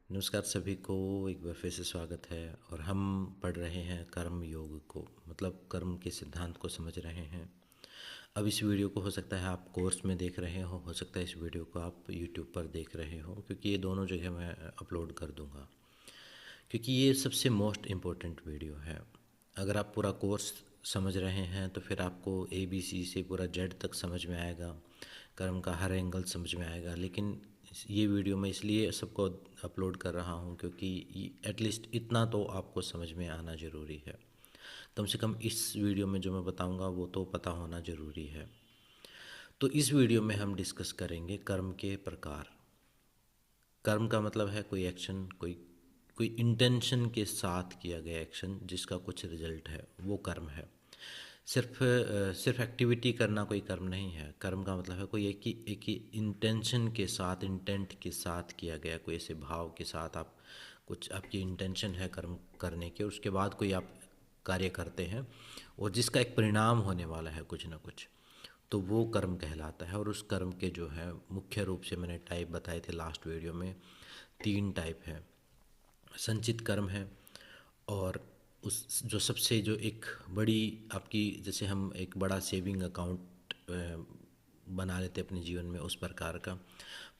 नमस्कार सभी को। एक बार फिर से स्वागत है और हम पढ़ रहे हैं कर्म योग को, मतलब कर्म के सिद्धांत को समझ रहे हैं। अब इस वीडियो को हो सकता है आप कोर्स में देख रहे हो सकता है इस वीडियो को आप यूट्यूब पर देख रहे हो, क्योंकि ये दोनों जगह मैं अपलोड कर दूंगा, क्योंकि ये सबसे मोस्ट इम्पोर्टेंट वीडियो है। अगर आप पूरा कोर्स समझ रहे हैं तो फिर आपको ABC से पूरा जेड तक समझ में आएगा, कर्म का हर एंगल समझ में आएगा। लेकिन ये वीडियो मैं इसलिए सबको अपलोड कर रहा हूँ क्योंकि एटलीस्ट इतना तो आपको समझ में आना ज़रूरी है। कम से कम इस वीडियो में जो मैं बताऊँगा वो तो पता होना ज़रूरी है। तो इस वीडियो में हम डिस्कस करेंगे कर्म के प्रकार। कर्म का मतलब है कोई एक्शन, कोई कोई इंटेंशन के साथ किया गया एक्शन जिसका कुछ रिजल्ट है, वो कर्म है। सिर्फ एक्टिविटी करना कोई कर्म नहीं है। कर्म का मतलब है कोई एक ही इंटेंशन के साथ, इंटेंट के साथ किया गया, कोई ऐसे भाव के साथ आप कुछ, आपकी इंटेंशन है कर्म करने के, उसके बाद कोई आप कार्य करते हैं और जिसका एक परिणाम होने वाला है कुछ ना कुछ, तो वो कर्म कहलाता है। और उस कर्म के जो है मुख्य रूप से मैंने टाइप बताए थे लास्ट वीडियो में, 3 टाइप है। संचित कर्म है, और उस जो सबसे जो एक बड़ी आपकी, जैसे हम एक बड़ा सेविंग अकाउंट बना लेते अपने जीवन में, उस प्रकार का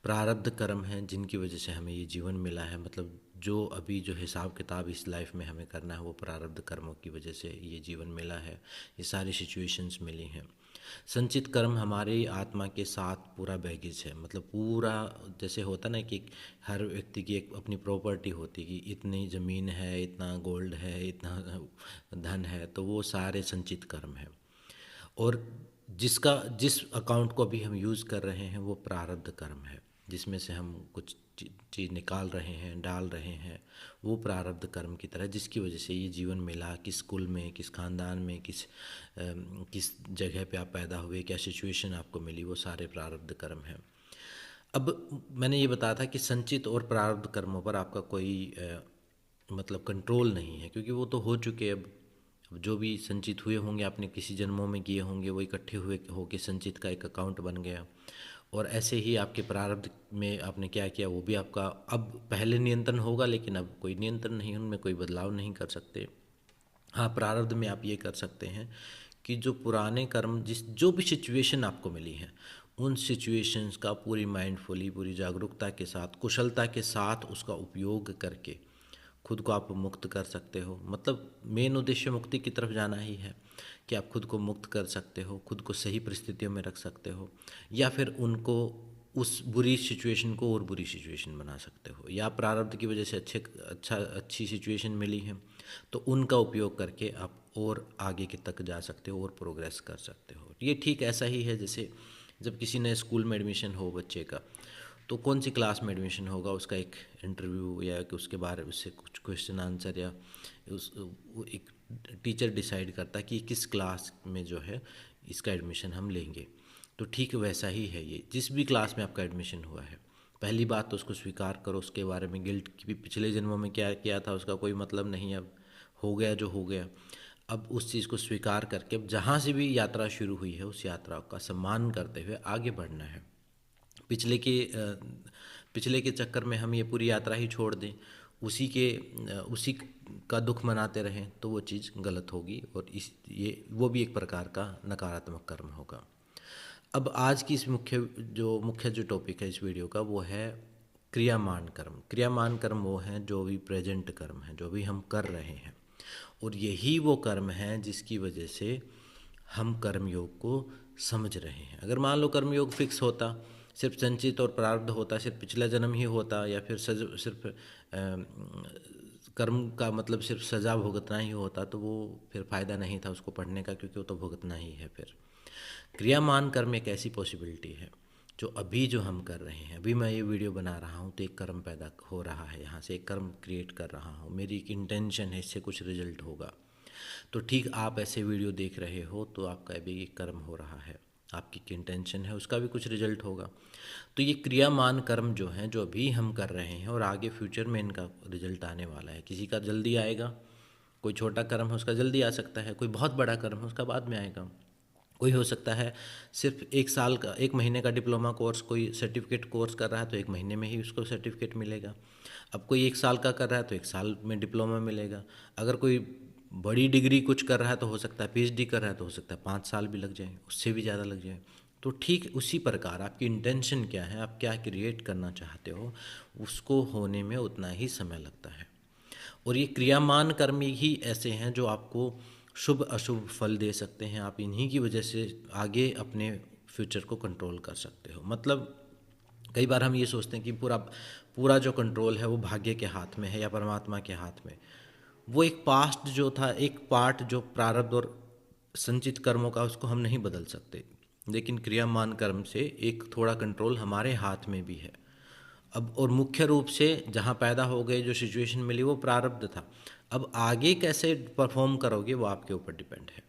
प्रारब्ध कर्म है जिनकी वजह से हमें ये जीवन मिला है। मतलब जो अभी जो हिसाब किताब इस लाइफ में हमें करना है वो प्रारब्ध कर्मों की वजह से ये जीवन मिला है, ये सारी सिचुएशंस मिली हैं। संचित कर्म हमारी आत्मा के साथ पूरा बैगेज है, मतलब पूरा, जैसे होता ना कि हर व्यक्ति की एक अपनी प्रॉपर्टी होती है कि इतनी ज़मीन है, इतना गोल्ड है, इतना धन है, तो वो सारे संचित कर्म है। और जिस अकाउंट को अभी हम यूज़ कर रहे हैं वो प्रारब्ध कर्म है, जिसमें से हम कुछ चीज़ निकाल रहे हैं, डाल रहे हैं, वो प्रारब्ध कर्म की तरह, जिसकी वजह से ये जीवन मिला। किस कुल में, किस खानदान में, किस जगह पे आप पैदा हुए, क्या सिचुएशन आपको मिली, वो सारे प्रारब्ध कर्म हैं। अब मैंने ये बताया था कि संचित और प्रारब्ध कर्मों पर आपका कोई मतलब कंट्रोल नहीं है, क्योंकि वो तो हो चुके। अब जो भी संचित हुए होंगे आपने किसी जन्मों में किए होंगे, वो इकट्ठे हुए होके संचित का एक अकाउंट बन गया। और ऐसे ही आपके प्रारब्ध में आपने क्या किया वो भी आपका अब पहले नियंत्रण होगा, लेकिन अब कोई नियंत्रण नहीं, उनमें कोई बदलाव नहीं कर सकते। हाँ, प्रारब्ध में आप ये कर सकते हैं कि जो पुराने कर्म, जो भी सिचुएशन आपको मिली है, उन सिचुएशंस का पूरी माइंडफुली, पूरी जागरूकता के साथ, कुशलता के साथ उसका उपयोग करके खुद को आप मुक्त कर सकते हो। मतलब मेन उद्देश्य मुक्ति की तरफ जाना ही है कि आप खुद को मुक्त कर सकते हो, खुद को सही परिस्थितियों में रख सकते हो, या फिर उनको, उस बुरी सिचुएशन को और बुरी सिचुएशन बना सकते हो, या प्रारब्ध की वजह से अच्छी सिचुएशन मिली है तो उनका उपयोग करके आप और आगे के तक जा सकते हो और प्रोग्रेस कर सकते हो। ये ठीक ऐसा ही है जैसे जब किसी नए स्कूल में एडमिशन हो बच्चे का, तो कौन सी क्लास में एडमिशन होगा उसका एक इंटरव्यू, या कि उसके बारे में उससे कुछ क्वेश्चन आंसर, या वो एक टीचर डिसाइड करता है कि किस क्लास में जो है इसका एडमिशन हम लेंगे। तो ठीक वैसा ही है ये, जिस भी क्लास में आपका एडमिशन हुआ है, पहली बात तो उसको स्वीकार करो। उसके बारे में गिल्ट की भी, पिछले जन्मों में क्या किया था उसका कोई मतलब नहीं, अब हो गया जो हो गया। अब उस चीज़ को स्वीकार करके अब जहाँ से भी यात्रा शुरू हुई है उस यात्रा का सम्मान करते हुए आगे बढ़ना है। पिछले के पिछले के चक्कर में हम ये पूरी यात्रा ही छोड़ दें, उसी का दुख मनाते रहें, तो वो चीज़ गलत होगी, और इस ये वो भी एक प्रकार का नकारात्मक कर्म होगा। अब आज की इस मुख्य जो टॉपिक है इस वीडियो का, वो है क्रियामान कर्म। क्रियामान कर्म वो हैं जो भी प्रेजेंट कर्म हैं, जो भी हम कर रहे हैं, और यही वो कर्म हैं जिसकी वजह से हम कर्मयोग को समझ रहे हैं। अगर मान लो कर्मयोग फिक्स होता, सिर्फ संचित और प्रारब्ध होता, सिर्फ पिछला जन्म ही होता, या फिर सिर्फ कर्म का मतलब सिर्फ सज़ा भुगतना ही होता, तो वो फिर फ़ायदा नहीं था उसको पढ़ने का, क्योंकि वो तो भुगतना ही है। फिर क्रियामान कर्म एक ऐसी पॉसिबिलिटी है जो अभी जो हम कर रहे हैं, अभी मैं ये वीडियो बना रहा हूँ तो एक कर्म पैदा हो रहा है, यहाँ से एक कर्म क्रिएट कर रहा हूँ, मेरी एक इंटेंशन है, इससे कुछ रिजल्ट होगा। तो ठीक आप ऐसे वीडियो देख रहे हो तो आपका अभी एक कर्म हो रहा है, आपकी इंटेंशन है, उसका भी कुछ रिजल्ट होगा। तो ये क्रियामान कर्म जो हैं, जो अभी हम कर रहे हैं और आगे फ्यूचर में इनका रिजल्ट आने वाला है। किसी का जल्दी आएगा, कोई छोटा कर्म है उसका जल्दी आ सकता है, कोई बहुत बड़ा कर्म है उसका बाद में आएगा। कोई हो सकता है सिर्फ 1 साल का, 1 महीने का डिप्लोमा कोर्स, कोई सर्टिफिकेट कोर्स कर रहा है तो 1 महीने में ही उसको सर्टिफिकेट मिलेगा। अब कोई 1 साल का कर रहा है तो 1 साल में डिप्लोमा मिलेगा। अगर कोई बड़ी डिग्री कुछ कर रहा है तो हो सकता है पीएचडी कर रहा है तो हो सकता है 5 साल भी लग जाए, उससे भी ज़्यादा लग जाए। तो ठीक उसी प्रकार आपकी इंटेंशन क्या है, आप क्या क्रिएट करना चाहते हो, उसको होने में उतना ही समय लगता है। और ये क्रियामान कर्म ही ऐसे हैं जो आपको शुभ अशुभ फल दे सकते हैं। आप इन्हीं की वजह से आगे अपने फ्यूचर को कंट्रोल कर सकते हो। मतलब कई बार हम ये सोचते हैं कि पूरा पूरा जो कंट्रोल है वो भाग्य के हाथ में है या परमात्मा के हाथ में। वो एक पास्ट जो था, एक पार्ट जो प्रारब्ध और संचित कर्मों का, उसको हम नहीं बदल सकते, लेकिन क्रियामान कर्म से एक थोड़ा कंट्रोल हमारे हाथ में भी है। अब और मुख्य रूप से जहाँ पैदा हो गए, जो सिचुएशन मिली वो प्रारब्ध था। अब आगे कैसे परफॉर्म करोगे वो आपके ऊपर डिपेंड है।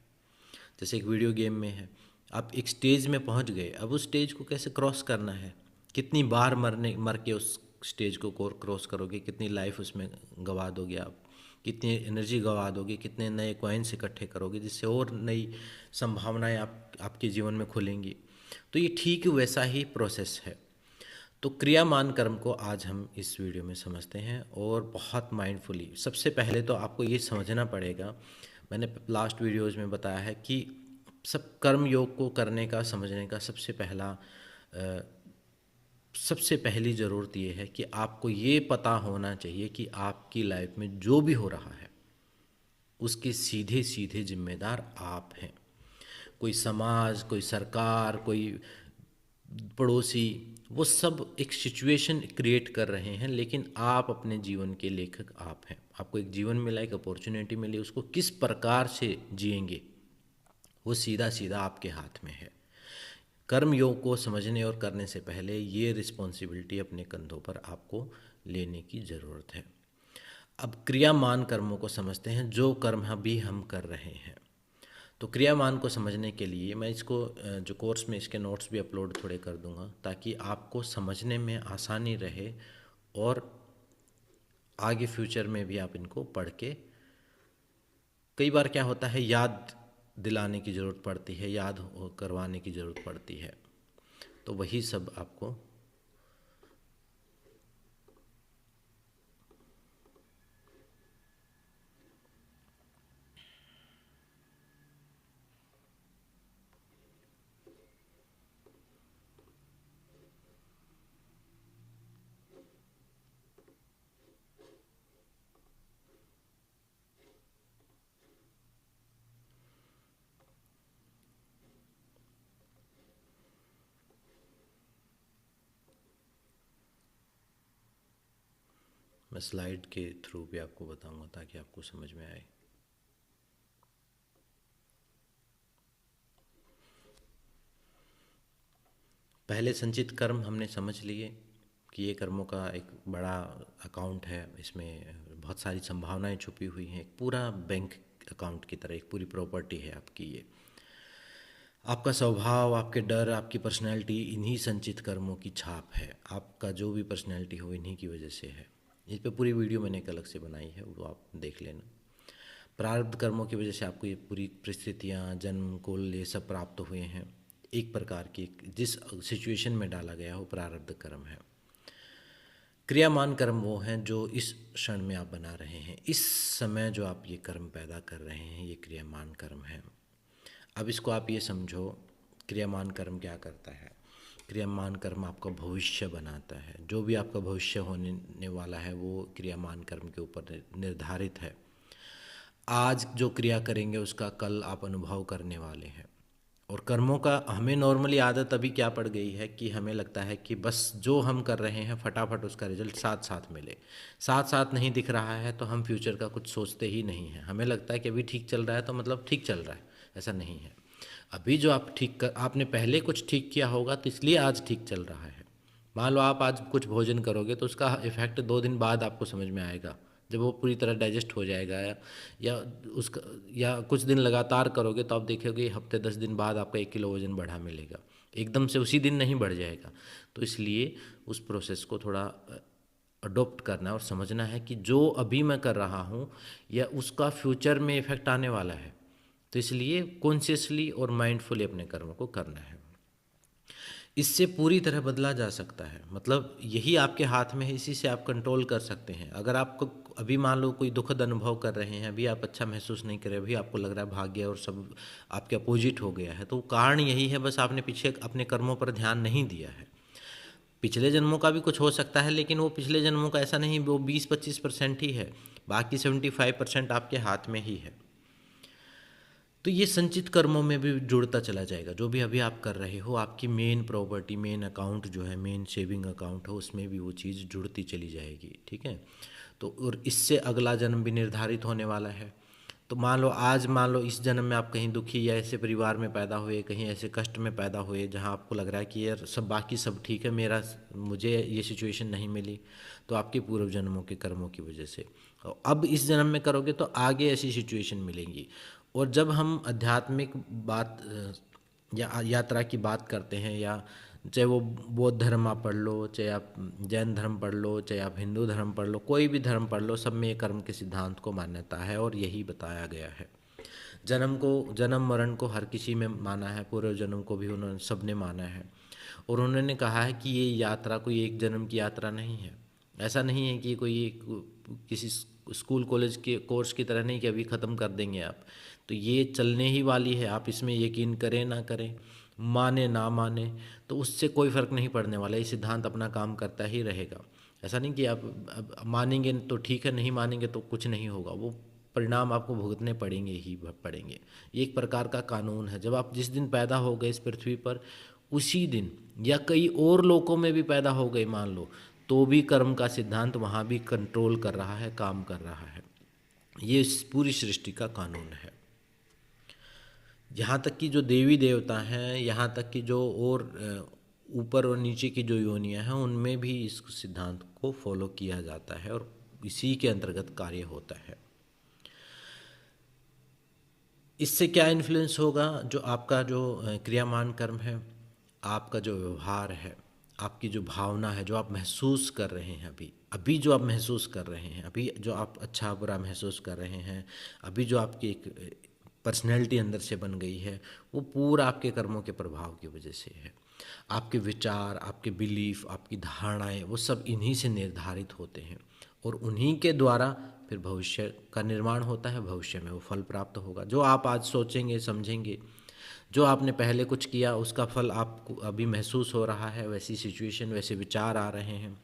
जैसे एक वीडियो गेम में है, आप एक स्टेज में पहुंच गए, अब उस स्टेज को कैसे क्रॉस करना है, कितनी बार मर के उस स्टेज को क्रॉस करोगे, कितनी लाइफ उसमें गंवा दोगे आप, कितनी एनर्जी गंवा दोगे, कितने नए कॉइन्स इकट्ठे करोगे जिससे और नई संभावनाएं आपके जीवन में खुलेंगी। तो ये ठीक वैसा ही प्रोसेस है। तो क्रियामान कर्म को आज हम इस वीडियो में समझते हैं और बहुत माइंडफुली। सबसे पहले तो आपको ये समझना पड़ेगा, मैंने लास्ट वीडियोज़ में बताया है कि सब कर्म योग को करने का, समझने का सबसे पहली ज़रूरत ये है कि आपको ये पता होना चाहिए कि आपकी लाइफ में जो भी हो रहा है उसके सीधे सीधे जिम्मेदार आप हैं। कोई समाज, कोई सरकार, कोई पड़ोसी, वो सब एक सिचुएशन क्रिएट कर रहे हैं, लेकिन आप अपने जीवन के लेखक आप हैं। आपको एक जीवन मिला, एक अपॉर्चुनिटी मिली, उसको किस प्रकार से जिएंगे वो सीधा सीधा आपके हाथ में है। कर्म योग को समझने और करने से पहले ये रिस्पॉन्सिबिलिटी अपने कंधों पर आपको लेने की ज़रूरत है। अब क्रियामान कर्मों को समझते हैं, जो कर्म अभी हम कर रहे हैं। तो क्रियामान को समझने के लिए मैं इसको जो कोर्स में इसके नोट्स भी अपलोड थोड़े कर दूंगा, ताकि आपको समझने में आसानी रहे और आगे फ्यूचर में भी आप इनको पढ़ के, कई बार क्या होता है याद दिलाने की ज़रूरत पड़ती है, याद करवाने की ज़रूरत पड़ती है, तो वही सब आपको मैं स्लाइड के थ्रू भी आपको बताऊंगा ताकि आपको समझ में आए। पहले संचित कर्म हमने समझ लिए कि ये कर्मों का एक बड़ा अकाउंट है, इसमें बहुत सारी संभावनाएं छुपी हुई हैं, एक पूरा बैंक अकाउंट की तरह एक पूरी प्रॉपर्टी है आपकी। ये आपका स्वभाव, आपके डर, आपकी पर्सनैलिटी इन्हीं संचित कर्मों की छाप है। आपका जो भी पर्सनैलिटी हो इन्हीं की वजह से है। इस पर पूरी वीडियो मैंने एक अलग से बनाई है, वो आप देख लेना। प्रारब्ध कर्मों की वजह से आपको ये पूरी परिस्थितियाँ, जन्म, कुल, ये सब प्राप्त हुए हैं। एक प्रकार की जिस सिचुएशन में डाला गया हो प्रारब्ध कर्म है। क्रियामान कर्म वो हैं जो इस क्षण में आप बना रहे हैं, इस समय जो आप ये कर्म पैदा कर रहे हैं, ये क्रियामान कर्म है। अब इसको आप ये समझो, क्रियामान कर्म क्या करता है। क्रियामान कर्म आपका भविष्य बनाता है। जो भी आपका भविष्य होने वाला है वो क्रियामान कर्म के ऊपर निर्धारित है। आज जो क्रिया करेंगे उसका कल आप अनुभव करने वाले हैं। और कर्मों का हमें नॉर्मली आदत अभी क्या पड़ गई है कि हमें लगता है कि बस जो हम कर रहे हैं फटाफट उसका रिजल्ट साथ साथ मिले। साथ साथ नहीं दिख रहा है तो हम फ्यूचर का कुछ सोचते ही नहीं हैं। हमें लगता है कि अभी ठीक चल रहा है तो मतलब ठीक चल रहा है, ऐसा नहीं है। अभी जो आप आपने पहले कुछ ठीक किया होगा तो इसलिए आज ठीक चल रहा है। मान लो आप आज कुछ भोजन करोगे तो उसका इफ़ेक्ट 2 दिन बाद आपको समझ में आएगा, जब वो पूरी तरह डाइजेस्ट हो जाएगा, या उसका या कुछ दिन लगातार करोगे तो आप देखोगे हफ्ते 10 दिन बाद आपका 1 किलो वज़न बढ़ा मिलेगा। एकदम से उसी दिन नहीं बढ़ जाएगा। तो इसलिए उस प्रोसेस को थोड़ा अडोप्ट करना और समझना है कि जो अभी मैं कर रहा हूँ या उसका फ्यूचर में इफ़ेक्ट आने वाला है। तो इसलिए कॉन्शियसली और माइंडफुली अपने कर्मों को करना है। इससे पूरी तरह बदला जा सकता है। मतलब यही आपके हाथ में है, इसी से आप कंट्रोल कर सकते हैं। अगर आपको अभी मान लो कोई दुखद अनुभव कर रहे हैं, अभी आप अच्छा महसूस नहीं कर रहे, अभी आपको लग रहा है भाग्य और सब आपके अपोजिट हो गया है, तो कारण यही है, बस आपने पीछे अपने कर्मों पर ध्यान नहीं दिया है। पिछले जन्मों का भी कुछ हो सकता है, लेकिन वो पिछले जन्मों का ऐसा नहीं, वो 20-25% ही है, बाकी 75% आपके हाथ में ही है। तो ये संचित कर्मों में भी जुड़ता चला जाएगा। जो भी अभी आप कर रहे हो, आपकी मेन प्रॉपर्टी, मेन अकाउंट जो है, मेन सेविंग अकाउंट है, उसमें भी वो चीज़ जुड़ती चली जाएगी। ठीक है। तो और इससे अगला जन्म भी निर्धारित होने वाला है। तो मान लो आज, मान लो इस जन्म में आप कहीं दुखी या ऐसे परिवार में पैदा हुए, कहीं ऐसे कष्ट में पैदा हुए जहाँ आपको लग रहा है कि यार सब बाकी सब ठीक है, मुझे ये सिचुएशन नहीं मिली, तो आपके पूर्व जन्मों के कर्मों की वजह से। अब इस जन्म में करोगे तो आगे ऐसी सिचुएशन मिलेंगी। और जब हम आध्यात्मिक बात या यात्रा की बात करते हैं, या चाहे वो बौद्ध धर्म आप पढ़ लो, चाहे आप जैन धर्म पढ़ लो, चाहे आप हिंदू धर्म पढ़ लो, कोई भी धर्म पढ़ लो, सब में ये कर्म के सिद्धांत को मान्यता है और यही बताया गया है। जन्म मरण को हर किसी में माना है, पूर्व जन्म को भी उन्होंने सबने माना है। और उन्होंने कहा है कि ये यात्रा कोई एक जन्म की यात्रा नहीं है। ऐसा नहीं है कि किसी स्कूल कॉलेज के कोर्स की तरह नहीं कि अभी ख़त्म कर देंगे आप। तो ये चलने ही वाली है, आप इसमें यकीन करें ना करें, माने ना माने, तो उससे कोई फ़र्क नहीं पड़ने वाला। ये सिद्धांत अपना काम करता ही रहेगा। ऐसा नहीं कि आप अब मानेंगे तो ठीक है, नहीं मानेंगे तो कुछ नहीं होगा, वो परिणाम आपको भुगतने पड़ेंगे ही पड़ेंगे। ये एक प्रकार का कानून है। जब आप जिस दिन पैदा हो गए इस पृथ्वी पर, उसी दिन या कई और लोकों में भी पैदा हो गए मान लो, तो भी कर्म का सिद्धांत वहाँ भी कंट्रोल कर रहा है, काम कर रहा है। ये इस पूरी सृष्टि का कानून है। यहाँ तक कि जो देवी देवता हैं, यहाँ तक कि जो और ऊपर और नीचे की जो योनियाँ हैं, उनमें भी इस सिद्धांत को फॉलो किया जाता है और इसी के अंतर्गत कार्य होता है। इससे क्या इन्फ्लुएंस होगा? जो आपका जो क्रियामान कर्म है, आपका जो व्यवहार है, आपकी जो भावना है, जो आप महसूस कर रहे हैं, अभी जो आप महसूस कर रहे हैं, अभी जो आप अच्छा बुरा महसूस कर रहे हैं, अभी जो आपकी एक पर्सनैलिटी अंदर से बन गई है, वो पूरा आपके कर्मों के प्रभाव की वजह से है। आपके विचार, आपके बिलीफ, आपकी धारणाएं, वो सब इन्हीं से निर्धारित होते हैं और उन्हीं के द्वारा फिर भविष्य का निर्माण होता है। भविष्य में वो फल प्राप्त होगा। जो आप आज सोचेंगे, समझेंगे, जो आपने पहले कुछ किया, उसका फल आपको अभी महसूस हो रहा है। वैसी सिचुएशन, वैसे विचार आ रहे हैं।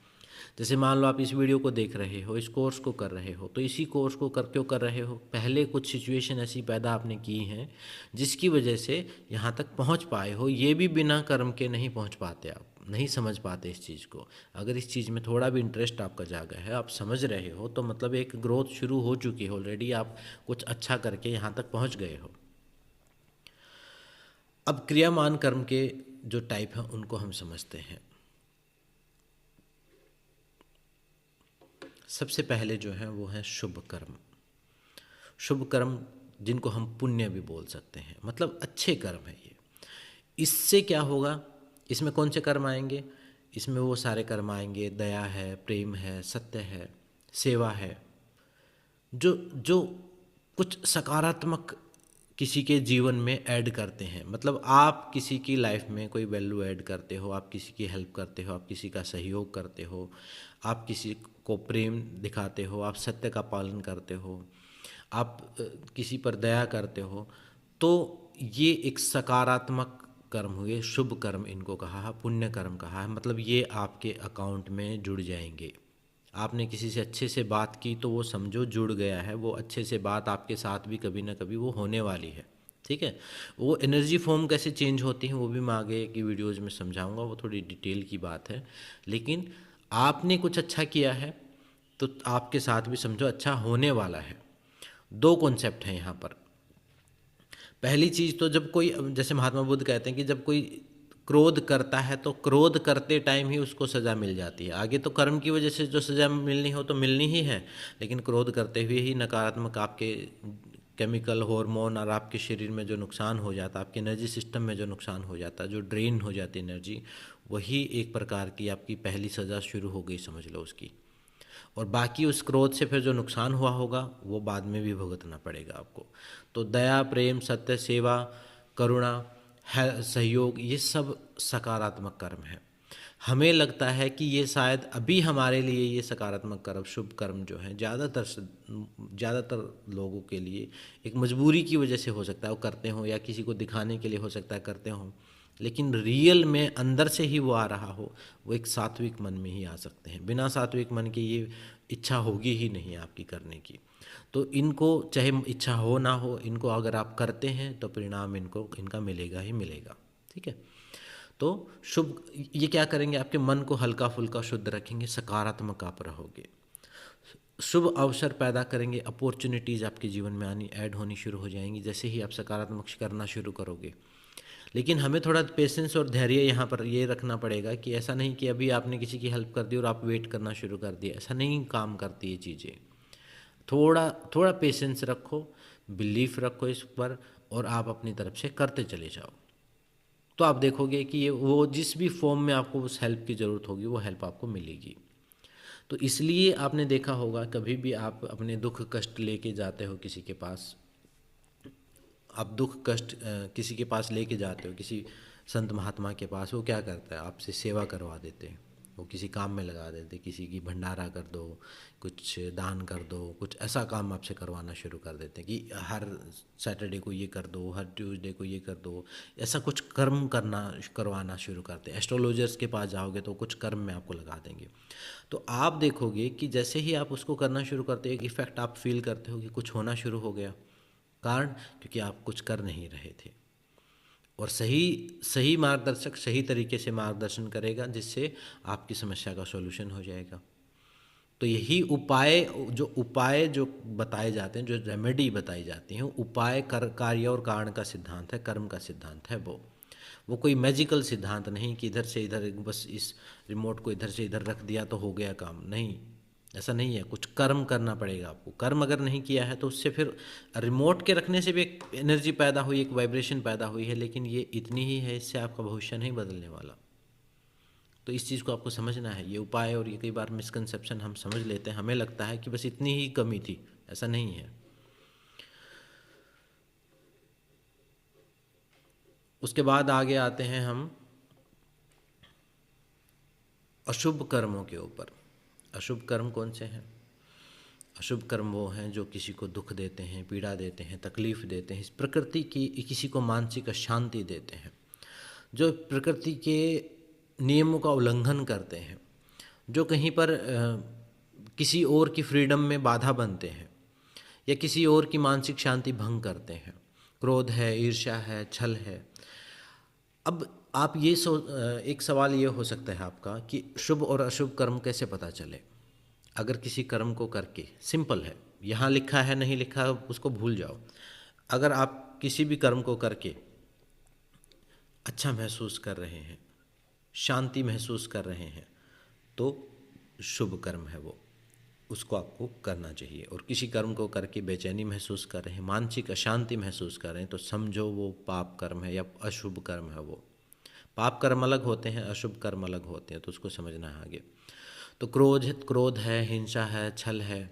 जैसे मान लो आप इस वीडियो को देख रहे हो, इस कोर्स को कर रहे हो, तो इसी कोर्स को क्यों कर रहे हो? पहले कुछ सिचुएशन ऐसी पैदा आपने की हैं जिसकी वजह से यहाँ तक पहुँच पाए हो। ये भी बिना कर्म के नहीं पहुँच पाते, आप नहीं समझ पाते इस चीज़ को। अगर इस चीज़ में थोड़ा भी इंटरेस्ट आपका जागा है, आप समझ रहे हो, तो मतलब एक ग्रोथ शुरू हो चुकी है ऑलरेडी, आप कुछ अच्छा करके यहाँ तक पहुँच गए हो। अब क्रियामान कर्म के जो टाइप हैं उनको हम समझते हैं। सबसे पहले जो है वो है शुभ कर्म। शुभ कर्म जिनको हम पुण्य भी बोल सकते हैं, मतलब अच्छे कर्म है ये। इससे क्या होगा? इसमें कौन से कर्म आएंगे? इसमें वो सारे कर्म आएंगे, दया है, प्रेम है, सत्य है, सेवा है, जो जो कुछ सकारात्मक किसी के जीवन में ऐड करते हैं। मतलब आप किसी की लाइफ में कोई वैल्यू ऐड करते हो, आप किसी की हेल्प करते हो, आप किसी का सहयोग करते हो, आप किसी को प्रेम दिखाते हो, आप सत्य का पालन करते हो, आप किसी पर दया करते हो, तो ये एक सकारात्मक कर्म हुए, शुभ कर्म इनको कहा है, पुण्य कर्म कहा है। मतलब ये आपके अकाउंट में जुड़ जाएंगे। आपने किसी से अच्छे से बात की तो वो समझो जुड़ गया है, वो अच्छे से बात आपके साथ भी कभी ना कभी वो होने वाली है। ठीक है। वो एनर्जी फॉर्म कैसे चेंज होती है वो भी मैं आगे की वीडियोज़ में समझाऊंगा, वो थोड़ी डिटेल की बात है। लेकिन आपने कुछ अच्छा किया है तो आपके साथ भी समझो अच्छा होने वाला है। दो कॉन्सेप्ट हैं यहाँ पर। पहली चीज़ तो जब कोई, जैसे महात्मा बुद्ध कहते हैं कि जब कोई क्रोध करता है तो क्रोध करते टाइम ही उसको सज़ा मिल जाती है। आगे तो कर्म की वजह से जो सज़ा मिलनी हो तो मिलनी ही है, लेकिन क्रोध करते हुए ही नकारात्मक आपके केमिकल, हार्मोन और आपके शरीर में जो नुकसान हो जाता, आपके एनर्जी सिस्टम में जो नुकसान हो जाता, जो ड्रेन हो जाती एनर्जी, वही एक प्रकार की आपकी पहली सज़ा शुरू हो गई समझ लो उसकी। और बाकी उस क्रोध से फिर जो नुकसान हुआ होगा वो बाद में भी भुगतना पड़ेगा आपको। तो दया, प्रेम, सत्य, सेवा, करुणा, सहयोग, ये सब सकारात्मक कर्म है। हमें लगता है कि ये शायद अभी हमारे लिए ये सकारात्मक कर्म, शुभ कर्म जो है ज़्यादातर लोगों के लिए एक मजबूरी की वजह से हो सकता है वो करते हों, या किसी को दिखाने के लिए हो सकता है करते हों, लेकिन रियल में अंदर से ही वो आ रहा हो, वो एक सात्विक मन में ही आ सकते हैं। बिना सात्विक मन के ये इच्छा होगी ही नहीं आपकी करने की। तो इनको चाहे इच्छा हो ना हो, इनको अगर आप करते हैं तो परिणाम इनका मिलेगा ही मिलेगा। ठीक है, तो शुभ ये क्या करेंगे, आपके मन को हल्का फुल्का शुद्ध रखेंगे, सकारात्मक आप रहोगे, शुभ अवसर पैदा करेंगे, अपॉर्चुनिटीज़ आपके जीवन में आनी ऐड होनी शुरू हो जाएंगी जैसे ही आप सकारात्मक करना शुरू करोगे। लेकिन हमें थोड़ा पेशेंस और धैर्य यहाँ पर ये रखना पड़ेगा कि ऐसा नहीं कि अभी आपने किसी की हेल्प कर दी और आप वेट करना शुरू कर दिया, ऐसा नहीं काम करती ये चीज़ें। थोड़ा थोड़ा पेशेंस रखो, बिलीफ रखो इस पर, और आप अपनी तरफ से करते चले जाओ, तो आप देखोगे कि ये वो जिस भी फॉर्म में आपको उस हेल्प की ज़रूरत होगी वो हेल्प आपको मिलेगी। तो इसलिए आपने देखा होगा कभी भी आप अपने दुख कष्ट लेके जाते हो किसी के पास, आप दुख कष्ट किसी के पास लेके जाते हो, किसी संत महात्मा के पास, वो क्या करता है, आपसे सेवा करवा देते हैं, वो किसी काम में लगा देते, किसी की भंडारा कर दो, कुछ दान कर दो, कुछ ऐसा काम आपसे करवाना शुरू कर देते हैं कि हर सैटरडे को ये कर दो, हर ट्यूसडे को ये कर दो, ऐसा कुछ कर्म करवाना शुरू करते हैं। एस्ट्रोलॉजर्स के पास जाओगे तो कुछ कर्म में आपको लगा देंगे। तो आप देखोगे कि जैसे ही आप उसको करना शुरू करते हो, एक इफ़ेक्ट आप फील करते हो कि कुछ होना शुरू हो गया। कारण क्योंकि आप कुछ कर नहीं रहे थे, और सही मार्गदर्शक सही तरीके से मार्गदर्शन करेगा जिससे आपकी समस्या का सॉल्यूशन हो जाएगा। तो यही उपाय जो बताए जाते हैं, जो रेमेडी बताई जाती हैं, उपाय कार्य और कारण का सिद्धांत है, कर्म का सिद्धांत है। वो कोई मैजिकल सिद्धांत नहीं कि इधर से इधर बस इस रिमोट को इधर से इधर रख दिया तो हो गया काम, नहीं, ऐसा नहीं है। कुछ कर्म करना पड़ेगा आपको। कर्म अगर नहीं किया है तो उससे फिर रिमोट के रखने से भी एक एनर्जी पैदा हुई, एक वाइब्रेशन पैदा हुई है, लेकिन ये इतनी ही है, इससे आपका भविष्य नहीं बदलने वाला। तो इस चीज़ को आपको समझना है। ये उपाय और ये कई बार मिसकंसेप्शन हम समझ लेते हैं, हमें लगता है कि बस इतनी ही कमी थी, ऐसा नहीं है। उसके बाद आगे आते हैं हम अशुभ कर्मों के ऊपर। अशुभ कर्म कौन से हैं? अशुभ कर्म वो हैं जो किसी को दुख देते हैं, पीड़ा देते हैं, तकलीफ़ देते हैं, इस प्रकृति की किसी को मानसिक अशांति देते हैं, जो प्रकृति के नियमों का उल्लंघन करते हैं, जो कहीं पर किसी और की फ्रीडम में बाधा बनते हैं, या किसी और की मानसिक शांति भंग करते हैं। क्रोध है, ईर्ष्या है, छल है। अब आप ये एक सवाल ये हो सकता है आपका कि शुभ और अशुभ कर्म कैसे पता चले? अगर किसी कर्म को करके, सिंपल है, यहाँ लिखा है नहीं लिखा उसको भूल जाओ, अगर आप किसी भी कर्म को करके अच्छा महसूस कर रहे हैं, शांति महसूस कर रहे हैं, तो शुभ कर्म है वो, उसको आपको करना चाहिए। और किसी कर्म को करके बेचैनी महसूस कर रहे हैं, मानसिक अशांति महसूस कर रहे हैं, तो समझो वो पाप कर्म है या अशुभ कर्म है। वो पाप कर्म अलग होते हैं, अशुभ कर्म अलग होते हैं, तो उसको समझना है आगे। तो क्रोध है, हिंसा है, छल है,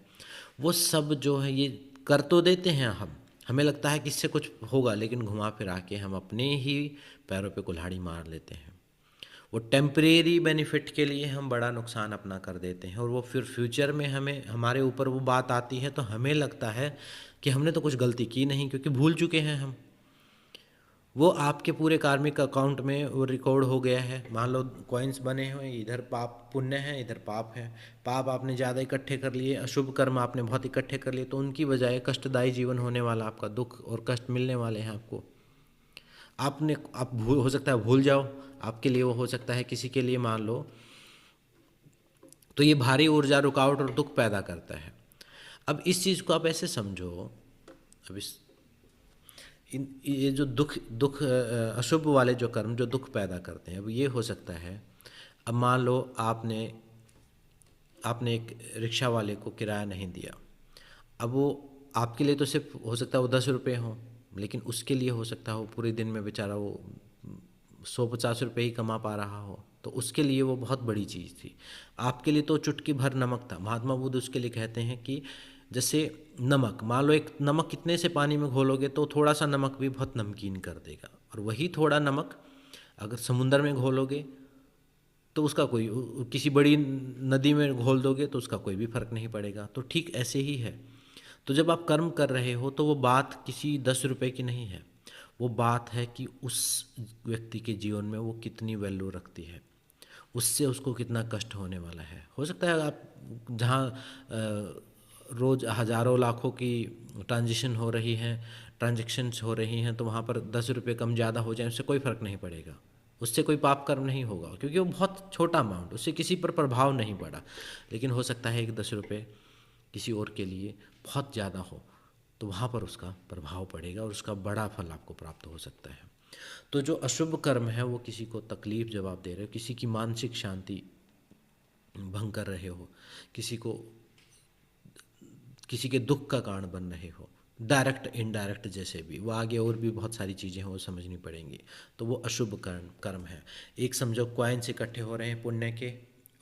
वो सब जो है ये कर तो देते हैं हमें लगता है कि इससे कुछ होगा, लेकिन घुमा फिरा के हम अपने ही पैरों पे कुल्हाड़ी मार लेते हैं। वो टेम्परेरी बेनिफिट के लिए हम बड़ा नुकसान अपना कर देते हैं, और वो फिर फ्यूचर में हमारे ऊपर वो बात आती है तो हमें लगता है कि हमने तो कुछ गलती की नहीं, क्योंकि भूल चुके हैं हम। वो आपके पूरे कार्मिक अकाउंट में वो रिकॉर्ड हो गया है। मान लो कॉइन्स बने हुए, इधर पाप पुण्य है, इधर पाप है। पाप आपने ज़्यादा इकट्ठे कर लिए, अशुभ कर्म आपने बहुत इकट्ठे कर लिए, तो उनकी बजाय कष्टदायी जीवन होने वाला, आपका दुख और कष्ट मिलने वाले हैं आपको। आप हो सकता है भूल जाओ, आपके लिए वो हो सकता है, किसी के लिए मान लो, तो ये भारी ऊर्जा, रुकावट और दुख पैदा करता है। अब इस चीज़ को आप ऐसे समझो, अब ये जो दुख अशुभ वाले जो कर्म जो दुख पैदा करते हैं, अब ये हो सकता है, अब मान लो आपने एक रिक्शा वाले को किराया नहीं दिया, अब वो आपके लिए तो सिर्फ हो सकता है वो 10 रुपये हों, लेकिन उसके लिए हो सकता है वो पूरे दिन में बेचारा वो 150 रुपये ही कमा पा रहा हो, तो उसके लिए वो बहुत बड़ी चीज़ थी। आपके लिए तो चुटकी भर नमक था। महात्मा बुद्ध उसके लिए कहते हैं कि जैसे नमक, मान लो एक नमक कितने से पानी में घोलोगे तो थोड़ा सा नमक भी बहुत नमकीन कर देगा, और वही थोड़ा नमक अगर समुंदर में घोलोगे तो उसका कोई, किसी बड़ी नदी में घोल दोगे तो उसका कोई भी फर्क नहीं पड़ेगा। तो ठीक ऐसे ही है। तो जब आप कर्म कर रहे हो तो वो बात किसी 10 रुपए की नहीं है, वो बात है कि उस व्यक्ति के जीवन में वो कितनी वैल्यू रखती है, उससे उसको कितना कष्ट होने वाला है। हो सकता है आप जहाँ रोज़ हज़ारों लाखों की ट्रांजेक्शन्स हो रही हैं, तो वहाँ पर 10 रुपये कम ज़्यादा हो जाए उससे कोई फ़र्क नहीं पड़ेगा, उससे कोई पाप कर्म नहीं होगा, क्योंकि वो बहुत छोटा अमाउंट, उससे किसी पर प्रभाव नहीं पड़ा। लेकिन हो सकता है कि 10 रुपये किसी और के लिए बहुत ज़्यादा हो, तो वहाँ पर उसका प्रभाव पड़ेगा और उसका बड़ा फल आपको प्राप्त हो सकता है। तो जो अशुभ कर्म है वो किसी को तकलीफ़ जब आप दे रहे हो, किसी की मानसिक शांति भंग कर रहे हो, किसी के दुख का कारण बन रहे हो, डायरेक्ट इनडायरेक्ट जैसे भी, वो आगे और भी बहुत सारी चीज़ें हैं वो समझनी पड़ेंगी, तो वो अशुभ कर्म है। एक समझो कॉइन्स इकट्ठे हो रहे हैं पुण्य के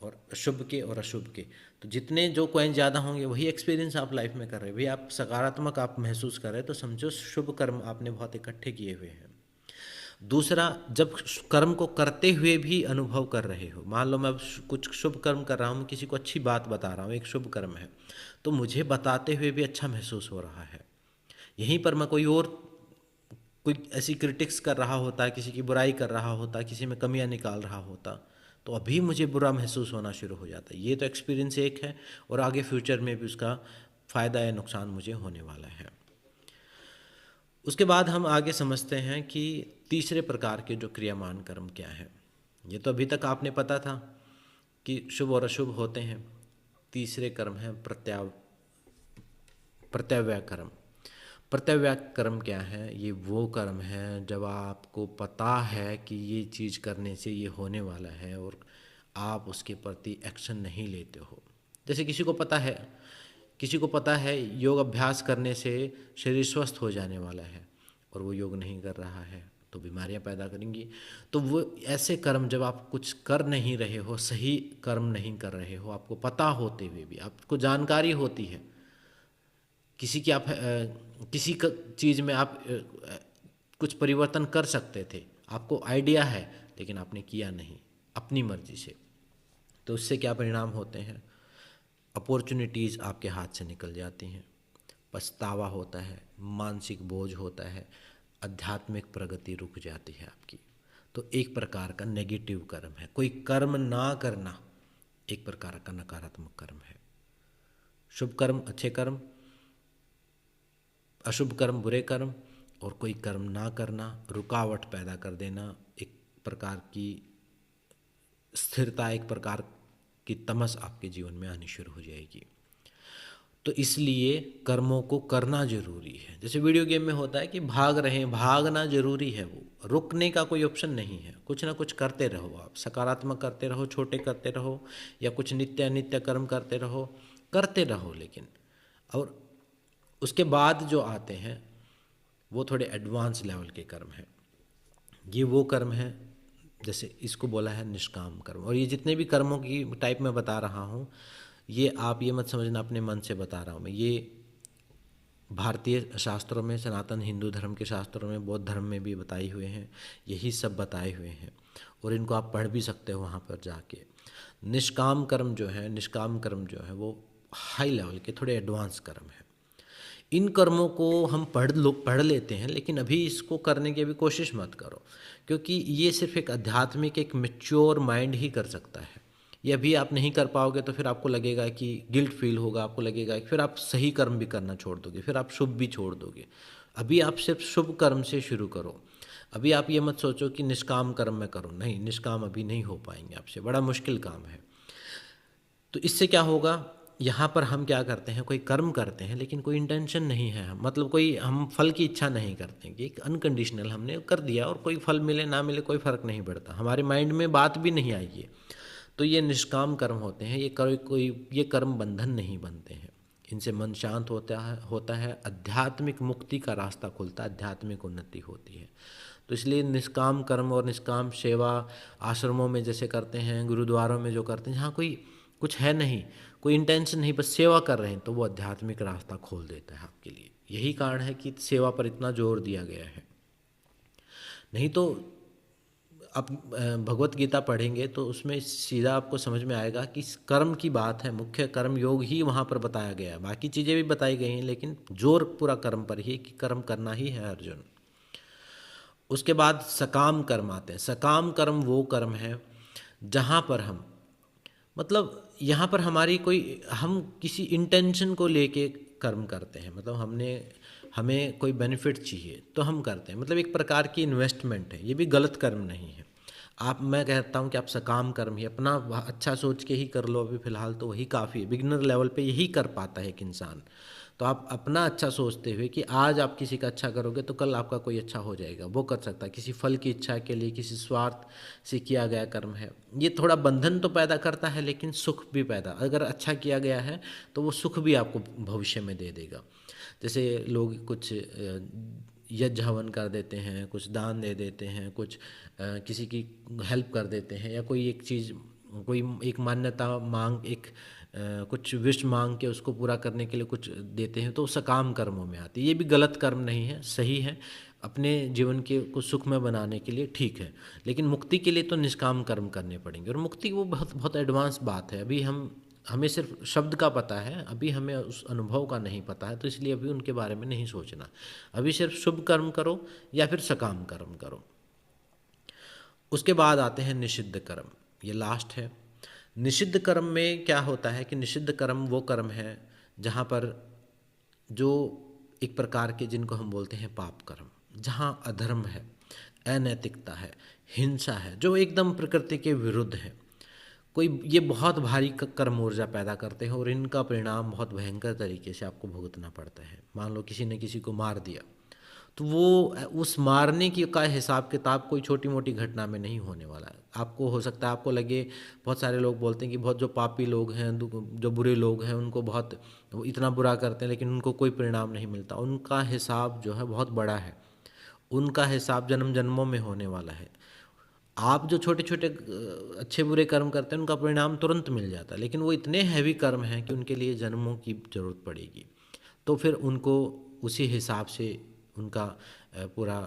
और शुभ के और अशुभ के, तो जितने जो कॉइन ज़्यादा होंगे वही एक्सपीरियंस आप लाइफ में कर रहे हो, भाई आप सकारात्मक आप महसूस कर रहे हो, तो समझो शुभ कर्म आपने बहुत इकट्ठे किए हुए हैं। दूसरा, जब कर्म को करते हुए भी अनुभव कर रहे हो, मान लो मैं कुछ शुभ कर्म कर रहा हूँ, किसी को अच्छी बात बता रहा हूँ, एक शुभ कर्म है, तो मुझे बताते हुए भी अच्छा महसूस हो रहा है। यहीं पर मैं कोई ऐसी क्रिटिक्स कर रहा होता, किसी की बुराई कर रहा होता, किसी में कमियां निकाल रहा होता, तो अभी मुझे बुरा महसूस होना शुरू हो जाता है। ये तो एक्सपीरियंस एक है, और आगे फ्यूचर में भी उसका फ़ायदा या नुकसान मुझे होने वाला है। उसके बाद हम आगे समझते हैं कि तीसरे प्रकार के जो क्रियामान कर्म क्या है। ये तो अभी तक आपने पता था कि शुभ और अशुभ होते हैं। तीसरे कर्म है प्रत्यव्यय कर्म। प्रत्यव्यय कर्म क्या है? ये वो कर्म है जब आपको पता है कि ये चीज़ करने से ये होने वाला है और आप उसके प्रति एक्शन नहीं लेते हो। जैसे किसी को पता है योग अभ्यास करने से शरीर स्वस्थ हो जाने वाला है और वो योग नहीं कर रहा है तो बीमारियां पैदा करेंगी। तो वो ऐसे कर्म जब आप कुछ कर नहीं रहे हो, सही कर्म नहीं कर रहे हो, आपको पता होते हुए भी, आपको जानकारी होती है किसी चीज़ में आप कुछ परिवर्तन कर सकते थे, आपको आइडिया है, लेकिन आपने किया नहीं अपनी मर्जी से, तो उससे क्या परिणाम होते हैं? अपॉर्चुनिटीज़ आपके हाथ से निकल जाती हैं, पछतावा होता है, मानसिक बोझ होता है, आध्यात्मिक प्रगति रुक जाती है आपकी। तो एक प्रकार का नेगेटिव कर्म है। कोई कर्म ना करना एक प्रकार का नकारात्मक कर्म है। शुभ कर्म अच्छे कर्म, अशुभ कर्म बुरे कर्म, और कोई कर्म ना करना, रुकावट पैदा कर देना, एक प्रकार की स्थिरता, एक प्रकार की तमस आपके जीवन में आनी शुरू हो जाएगी। तो इसलिए कर्मों को करना जरूरी है। जैसे वीडियो गेम में होता है कि भागना जरूरी है, वो रुकने का कोई ऑप्शन नहीं है। कुछ ना कुछ करते रहो, आप सकारात्मक करते रहो, छोटे करते रहो, या कुछ नित्य अनित्य कर्म करते रहो लेकिन। और उसके बाद जो आते हैं वो थोड़े एडवांस लेवल के कर्म हैं। ये वो कर्म है, जैसे इसको बोला है निष्काम कर्म। और ये जितने भी कर्मों की टाइप मैं बता रहा हूँ, ये आप ये मत समझना अपने मन से बता रहा हूँ मैं, ये भारतीय शास्त्रों में, सनातन हिंदू धर्म के शास्त्रों में, बौद्ध धर्म में भी बताए हुए हैं, यही सब बताए हुए हैं, और इनको आप पढ़ भी सकते हो वहाँ पर जाके। निष्काम कर्म जो है वो हाई लेवल के, थोड़े एडवांस कर्म है। इन कर्मों को हम पढ़ लेते हैं, लेकिन अभी इसको करने की अभी कोशिश मत करो, क्योंकि ये सिर्फ एक आध्यात्मिक, एक मैच्योर माइंड ही कर सकता है। ये अभी आप नहीं कर पाओगे तो फिर आपको लगेगा कि गिल्ट फील होगा, आपको लगेगा कि फिर आप सही कर्म भी करना छोड़ दोगे, फिर आप शुभ भी छोड़ दोगे। अभी आप सिर्फ शुभ कर्म से शुरू करो। अभी आप ये मत सोचो कि निष्काम कर्म में करो, नहीं, निष्काम अभी नहीं हो पाएंगे आपसे, बड़ा मुश्किल काम है। तो इससे क्या होगा, यहाँ पर हम क्या करते हैं, कोई कर्म करते हैं लेकिन कोई इंटेंशन नहीं है, मतलब कोई हम फल की इच्छा नहीं करते हैं कि एक अनकंडीशनल हमने कर दिया और कोई फल मिले ना मिले कोई फ़र्क नहीं पड़ता, हमारे माइंड में बात भी नहीं आई है। तो ये निष्काम कर्म होते हैं। ये कर्म बंधन नहीं बनते हैं, इनसे मन शांत होता है, आध्यात्मिक मुक्ति का रास्ता खुलता है, आध्यात्मिक उन्नति होती है। तो इसलिए निष्काम कर्म और निष्काम सेवा आश्रमों में जैसे करते हैं, गुरुद्वारों में जो करते हैं, जहाँ कोई कुछ है नहीं, कोई इंटेंशन नहीं, बस सेवा कर रहे हैं, तो वो आध्यात्मिक रास्ता खोल देता है आपके लिए। यही कारण है कि सेवा पर इतना जोर दिया गया है। नहीं तो आप भगवत गीता पढ़ेंगे तो उसमें सीधा आपको समझ में आएगा कि कर्म की बात है, मुख्य कर्म योग ही वहाँ पर बताया गया है। बाकी चीज़ें भी बताई गई हैं लेकिन जोर पूरा कर्म पर ही कि कर्म करना ही है अर्जुन। उसके बाद सकाम कर्म आते हैं। सकाम कर्म वो कर्म है जहाँ पर हम मतलब यहाँ पर हमारी कोई हम किसी इंटेंशन को लेके कर्म करते हैं, मतलब हमें कोई बेनिफिट चाहिए तो हम करते हैं, मतलब एक प्रकार की इन्वेस्टमेंट है। ये भी गलत कर्म नहीं है। मैं कहता हूँ कि आप सकाम कर्म ही अपना अच्छा सोच के ही कर लो, अभी फ़िलहाल तो वही काफ़ी है। बिगिनर लेवल पे यही कर पाता है एक इंसान। तो आप अपना अच्छा सोचते हुए कि आज आप किसी का अच्छा करोगे तो कल आपका कोई अच्छा हो जाएगा, वो कर सकता है। किसी फल की इच्छा के लिए, किसी स्वार्थ से किया गया कर्म है। ये थोड़ा बंधन तो पैदा करता है लेकिन सुख भी पैदा, अगर अच्छा किया गया है तो वो सुख भी आपको भविष्य में दे देगा। जैसे लोग कुछ यज्ञ हवन कर देते हैं, कुछ दान दे देते हैं, कुछ किसी की हेल्प कर देते हैं, या कोई एक चीज़, कोई एक मान्यता मांग, एक कुछ विश मांग के उसको पूरा करने के लिए कुछ देते हैं, तो सकाम कर्मों में आती है। ये भी गलत कर्म नहीं है, सही है, अपने जीवन के को सुखमय बनाने के लिए ठीक है। लेकिन मुक्ति के लिए तो निष्काम कर्म करने पड़ेंगे, और मुक्ति वो बहुत बहुत एडवांस बात है। अभी हमें सिर्फ शब्द का पता है, अभी हमें उस अनुभव का नहीं पता है, तो इसलिए अभी उनके बारे में नहीं सोचना। अभी सिर्फ शुभ कर्म करो या फिर सकाम कर्म करो। उसके बाद आते हैं निषिद्ध कर्म, ये लास्ट है। निषिद्ध कर्म में क्या होता है कि निषिद्ध कर्म वो कर्म है जहाँ पर जो एक प्रकार के, जिनको हम बोलते हैं पाप कर्म, जहाँ अधर्म है, अनैतिकता है, हिंसा है, जो एकदम प्रकृति के विरुद्ध है। ये बहुत भारी कर्म ऊर्जा पैदा करते हैं और इनका परिणाम बहुत भयंकर तरीके से आपको भुगतना पड़ता है। मान लो किसी ने किसी को मार दिया, तो वो उस मारने की का हिसाब किताब कोई छोटी मोटी घटना में नहीं होने वाला है। आपको हो सकता है आपको लगे, बहुत सारे लोग बोलते हैं कि बहुत जो पापी लोग हैं, जो बुरे लोग हैं, उनको बहुत वो इतना बुरा करते हैं लेकिन उनको कोई परिणाम नहीं मिलता। उनका हिसाब जो है बहुत बड़ा है, उनका हिसाब जन्म जन्मों में होने वाला है। आप जो छोटे छोटे अच्छे बुरे कर्म करते हैं उनका परिणाम तुरंत मिल जाता है, लेकिन वो इतने हैवी कर्म हैं कि उनके लिए जन्मों की ज़रूरत पड़ेगी। तो फिर उनको उसी हिसाब से उनका पूरा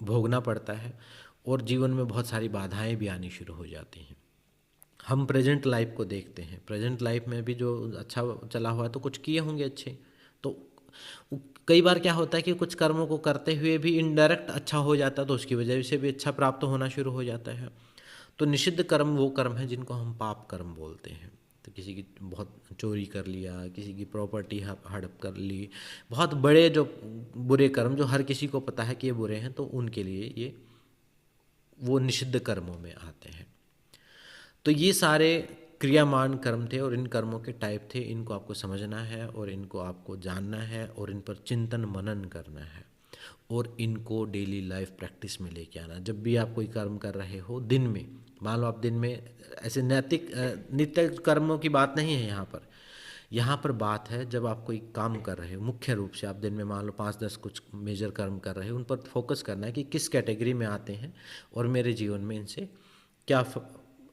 भोगना पड़ता है, और जीवन में बहुत सारी बाधाएं भी आनी शुरू हो जाती हैं। हम प्रेजेंट लाइफ को देखते हैं, प्रेजेंट लाइफ में भी जो अच्छा चला हुआ है तो कुछ किए होंगे अच्छे, तो कई बार क्या होता है कि कुछ कर्मों को करते हुए भी इनडायरेक्ट अच्छा हो जाता है, तो उसकी वजह से भी अच्छा प्राप्त होना शुरू हो जाता है। तो निषिद्ध कर्म वो कर्म है जिनको हम पाप कर्म बोलते हैं। तो किसी की बहुत चोरी कर लिया, किसी की प्रॉपर्टी हड़प कर ली, बहुत बड़े जो बुरे कर्म जो हर किसी को पता है कि ये बुरे हैं, तो उनके लिए ये वो निषिद्ध कर्मों में आते हैं। तो ये सारे क्रियामान कर्म थे और इन कर्मों के टाइप थे। इनको आपको समझना है और इनको आपको जानना है और इन पर चिंतन मनन करना है और इनको डेली लाइफ प्रैक्टिस में लेके आना। जब भी आप कोई कर्म कर रहे हो दिन में, मान लो आप दिन में ऐसे नैतिक नित्य कर्मों की बात नहीं है यहाँ पर बात है जब आप कोई काम कर रहे हो, मुख्य रूप से आप दिन में मान लो 5-10 कुछ मेजर कर्म कर रहे हो, उन पर फोकस करना है कि किस कैटेगरी में आते हैं और मेरे जीवन में इनसे क्या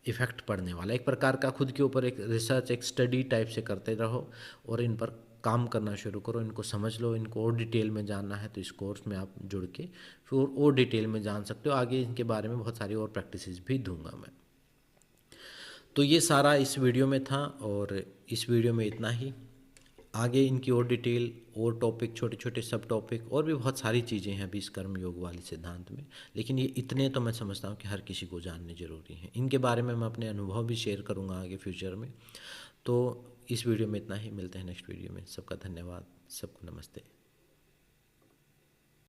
इफ़ेक्ट पड़ने वाला है। एक प्रकार का खुद के ऊपर एक रिसर्च, एक स्टडी टाइप से करते रहो और इन पर काम करना शुरू करो। इनको समझ लो, इनको और डिटेल में जानना है तो इस कोर्स में आप जुड़ के फिर और डिटेल में जान सकते हो। आगे इनके बारे में बहुत सारी और प्रैक्टिसेस भी दूंगा मैं। तो ये सारा इस वीडियो में था और इस वीडियो में इतना ही। आगे इनकी और डिटेल और टॉपिक, छोटे छोटे सब टॉपिक और भी बहुत सारी चीज़ें हैं अभी इस कर्म योग वाले सिद्धांत में, लेकिन ये इतने तो मैं समझता हूँ कि हर किसी को जानने ज़रूरी हैं। इनके बारे में मैं अपने अनुभव भी शेयर करूँगा आगे फ्यूचर में। तो इस वीडियो में इतना ही, मिलते हैं नेक्स्ट वीडियो में। सबका धन्यवाद, सबको नमस्ते।